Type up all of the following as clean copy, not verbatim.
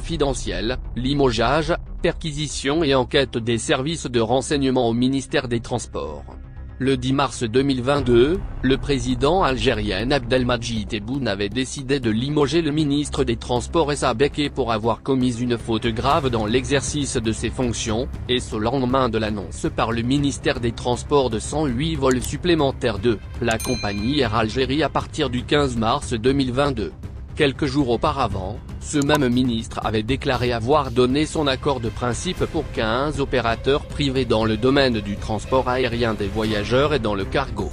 confidentiel, limogeage, perquisition et enquête des services de renseignement au ministère des Transports. Le 10 mars 2022, le président algérien Abdelmadjid Tebboune avait décidé de limoger le ministre des Transports Essa Béké pour avoir commis une faute grave dans l'exercice de ses fonctions, et ce au lendemain de l'annonce par le ministère des Transports de 108 vols supplémentaires de la compagnie Air Algérie à partir du 15 mars 2022. Quelques jours auparavant, ce même ministre avait déclaré avoir donné son accord de principe pour 15 opérateurs privés dans le domaine du transport aérien des voyageurs et dans le cargo.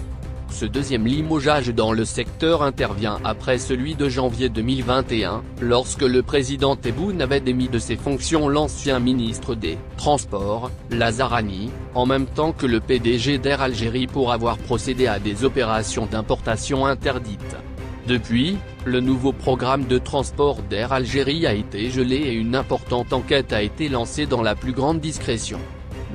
Ce deuxième limogeage dans le secteur intervient après celui de janvier 2021, lorsque le président Tebboune avait démis de ses fonctions l'ancien ministre des Transports, Lazarani, en même temps que le PDG d'Air Algérie pour avoir procédé à des opérations d'importation interdites. Depuis, le nouveau programme de transport d'Air Algérie a été gelé et une importante enquête a été lancée dans la plus grande discrétion.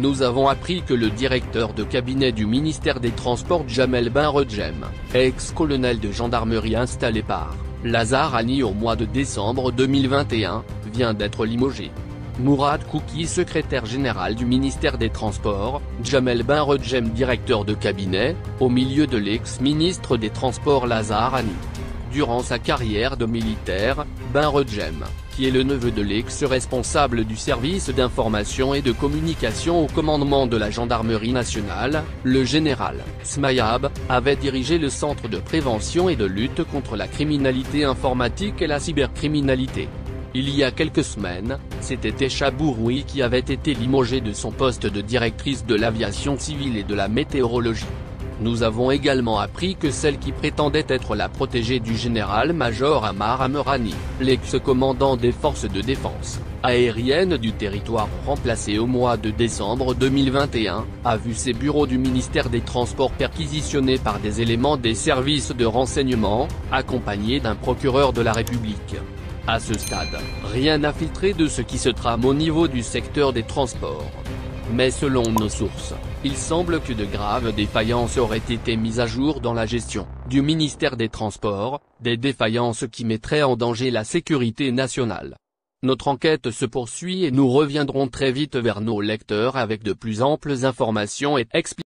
Nous avons appris que le directeur de cabinet du ministère des Transports Jamel Ben Redjem, ex-colonel de gendarmerie installé par Lazarani au mois de décembre 2021, vient d'être limogé. Mourad Kouki, secrétaire général du ministère des Transports, Jamel Ben Redjem, directeur de cabinet, au milieu de l'ex-ministre des Transports Lazarani. Durant sa carrière de militaire, Ben Redjem, qui est le neveu de l'ex-responsable du service d'information et de communication au commandement de la gendarmerie nationale, le général Smayab, avait dirigé le centre de prévention et de lutte contre la criminalité informatique et la cybercriminalité. Il y a quelques semaines, c'était Echa Bouroui qui avait été limogée de son poste de directrice de l'aviation civile et de la météorologie. Nous avons également appris que celle qui prétendait être la protégée du général-major Ammar Amerani, l'ex-commandant des forces de défense aérienne du territoire remplacé au mois de décembre 2021, a vu ses bureaux du ministère des Transports perquisitionnés par des éléments des services de renseignement, accompagnés d'un procureur de la République. À ce stade, rien n'a filtré de ce qui se trame au niveau du secteur des transports. Mais selon nos sources, il semble que de graves défaillances auraient été mises à jour dans la gestion du ministère des Transports, des défaillances qui mettraient en danger la sécurité nationale. Notre enquête se poursuit et nous reviendrons très vite vers nos lecteurs avec de plus amples informations et explications.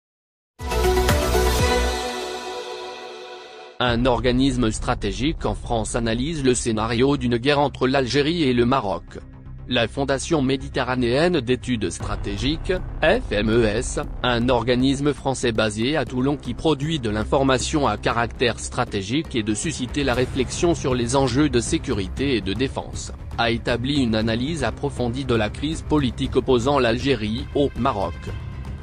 Un organisme stratégique en France analyse le scénario d'une guerre entre l'Algérie et le Maroc. La Fondation méditerranéenne d'études stratégiques, FMES, un organisme français basé à Toulon qui produit de l'information à caractère stratégique et de susciter la réflexion sur les enjeux de sécurité et de défense, a établi une analyse approfondie de la crise politique opposant l'Algérie au Maroc.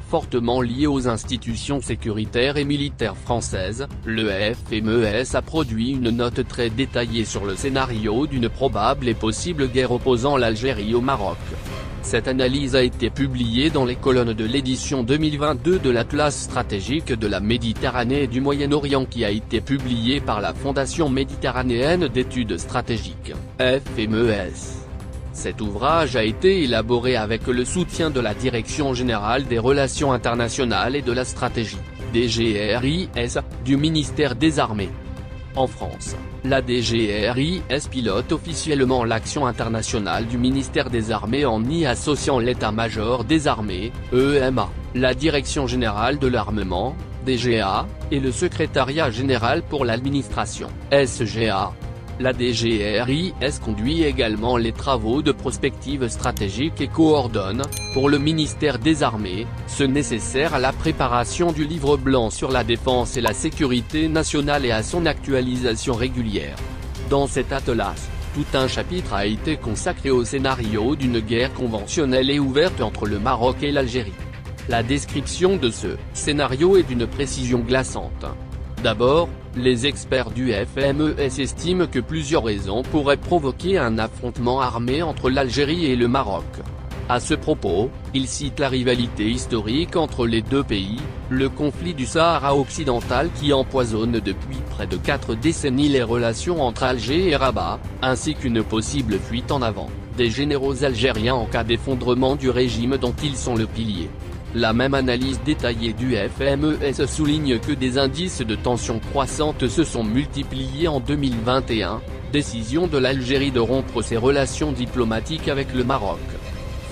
Fortement lié aux institutions sécuritaires et militaires françaises, le FMES a produit une note très détaillée sur le scénario d'une probable et possible guerre opposant l'Algérie au Maroc. Cette analyse a été publiée dans les colonnes de l'édition 2022 de l'Atlas stratégique de la Méditerranée et du Moyen-Orient qui a été publiée par la Fondation méditerranéenne d'études stratégiques, FMES. Cet ouvrage a été élaboré avec le soutien de la Direction générale des relations internationales et de la stratégie, DGRIS, du ministère des Armées. En France, la DGRIS pilote officiellement l'action internationale du ministère des Armées en y associant l'état-major des armées, EMA, la Direction générale de l'armement, DGA, et le secrétariat général pour l'administration, SGA. La DGRIS conduit également les travaux de prospective stratégique et coordonne, pour le ministère des Armées, ce nécessaire à la préparation du livre blanc sur la défense et la sécurité nationale et à son actualisation régulière. Dans cet atlas, tout un chapitre a été consacré au scénario d'une guerre conventionnelle et ouverte entre le Maroc et l'Algérie. La description de ce scénario est d'une précision glaçante. D'abord, les experts du FMES estiment que plusieurs raisons pourraient provoquer un affrontement armé entre l'Algérie et le Maroc. À ce propos, ils citent la rivalité historique entre les deux pays, le conflit du Sahara occidental qui empoisonne depuis près de 4 décennies les relations entre Alger et Rabat, ainsi qu'une possible fuite en avant des généraux algériens en cas d'effondrement du régime dont ils sont le pilier. La même analyse détaillée du FMES souligne que des indices de tension croissante se sont multipliés en 2021, Décision de l'Algérie de rompre ses relations diplomatiques avec le Maroc.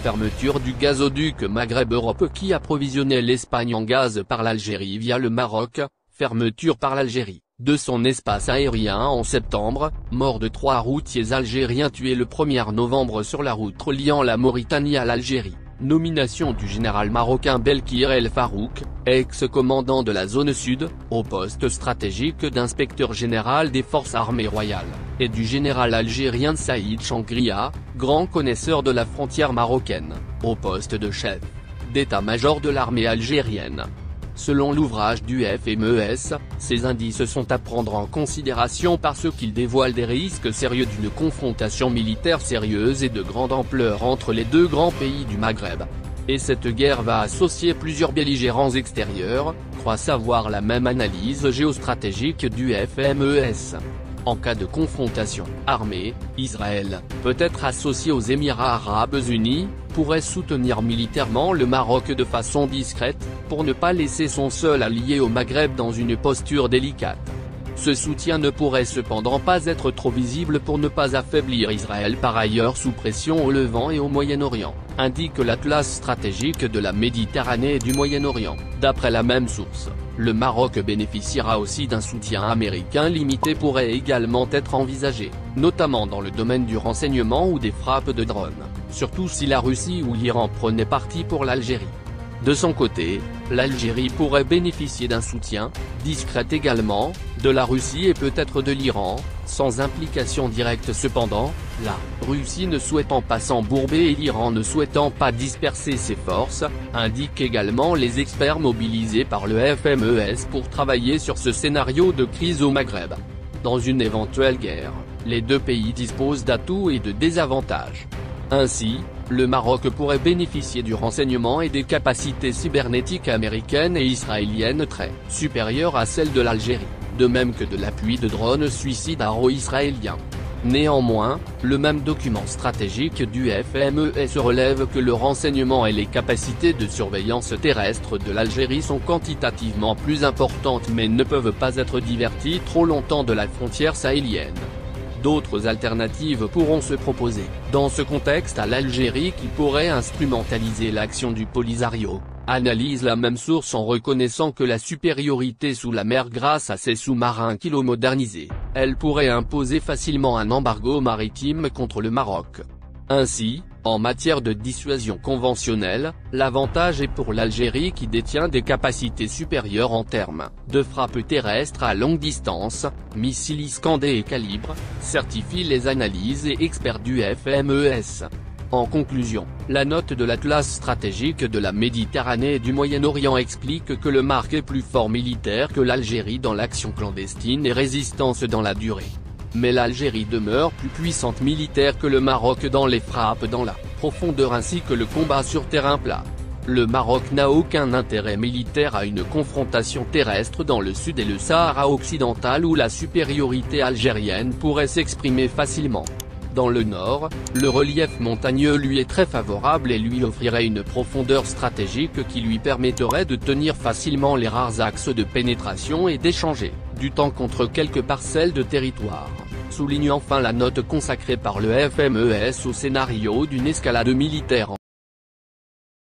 Fermeture du gazoduc Maghreb-Europe qui approvisionnait l'Espagne en gaz par l'Algérie via le Maroc, fermeture par l'Algérie de son espace aérien en septembre, mort de 3 routiers algériens tués le 1er novembre sur la route reliant la Mauritanie à l'Algérie. Nomination du général marocain Belkir El Farouk, ex-commandant de la zone sud, au poste stratégique d'inspecteur général des forces armées royales, et du général algérien Saïd Changria, grand connaisseur de la frontière marocaine, au poste de chef d'état-major de l'armée algérienne. Selon l'ouvrage du FMES, ces indices sont à prendre en considération parce qu'ils dévoilent des risques sérieux d'une confrontation militaire sérieuse et de grande ampleur entre les deux grands pays du Maghreb. Et cette guerre va associer plusieurs belligérants extérieurs, croit savoir la même analyse géostratégique du FMES. En cas de confrontation armée, Israël, peut-être associé aux Émirats arabes unis, pourrait soutenir militairement le Maroc de façon discrète, pour ne pas laisser son seul allié au Maghreb dans une posture délicate. Ce soutien ne pourrait cependant pas être trop visible pour ne pas affaiblir Israël par ailleurs sous pression au Levant et au Moyen-Orient, indique l'Atlas stratégique de la Méditerranée et du Moyen-Orient. D'après la même source, le Maroc bénéficiera aussi d'un soutien américain limité pourrait également être envisagé, notamment dans le domaine du renseignement ou des frappes de drones, surtout si la Russie ou l'Iran prenaient parti pour l'Algérie. De son côté, l'Algérie pourrait bénéficier d'un soutien, discret également, de la Russie et peut-être de l'Iran, sans implication directe cependant, la Russie ne souhaitant pas s'embourber et l'Iran ne souhaitant pas disperser ses forces, indiquent également les experts mobilisés par le FMES pour travailler sur ce scénario de crise au Maghreb. Dans une éventuelle guerre, les deux pays disposent d'atouts et de désavantages. Ainsi, le Maroc pourrait bénéficier du renseignement et des capacités cybernétiques américaines et israéliennes très supérieures à celles de l'Algérie, de même que de l'appui de drones suicides arabo-israéliens. Néanmoins, le même document stratégique du FMES relève que le renseignement et les capacités de surveillance terrestre de l'Algérie sont quantitativement plus importantes mais ne peuvent pas être diverties trop longtemps de la frontière sahélienne. D'autres alternatives pourront se proposer, dans ce contexte à l'Algérie qui pourrait instrumentaliser l'action du Polisario, analyse la même source en reconnaissant que la supériorité sous la mer grâce à ses sous-marins kilo-modernisés, elle pourrait imposer facilement un embargo maritime contre le Maroc. Ainsi, en matière de dissuasion conventionnelle, l'avantage est pour l'Algérie qui détient des capacités supérieures en termes de frappe terrestre à longue distance, missiles Iskander et calibre, certifient les analyses et experts du FMES. En conclusion, la note de l'Atlas stratégique de la Méditerranée et du Moyen-Orient explique que le Maroc est plus fort militaire que l'Algérie dans l'action clandestine et résistance dans la durée. Mais l'Algérie demeure plus puissante militaire que le Maroc dans les frappes dans la profondeur ainsi que le combat sur terrain plat. Le Maroc n'a aucun intérêt militaire à une confrontation terrestre dans le sud et le Sahara occidental où la supériorité algérienne pourrait s'exprimer facilement. Dans le nord, le relief montagneux lui est très favorable et lui offrirait une profondeur stratégique qui lui permettrait de tenir facilement les rares axes de pénétration et d'échanger du temps contre quelques parcelles de territoire, souligne enfin la note consacrée par le FMES au scénario d'une escalade militaire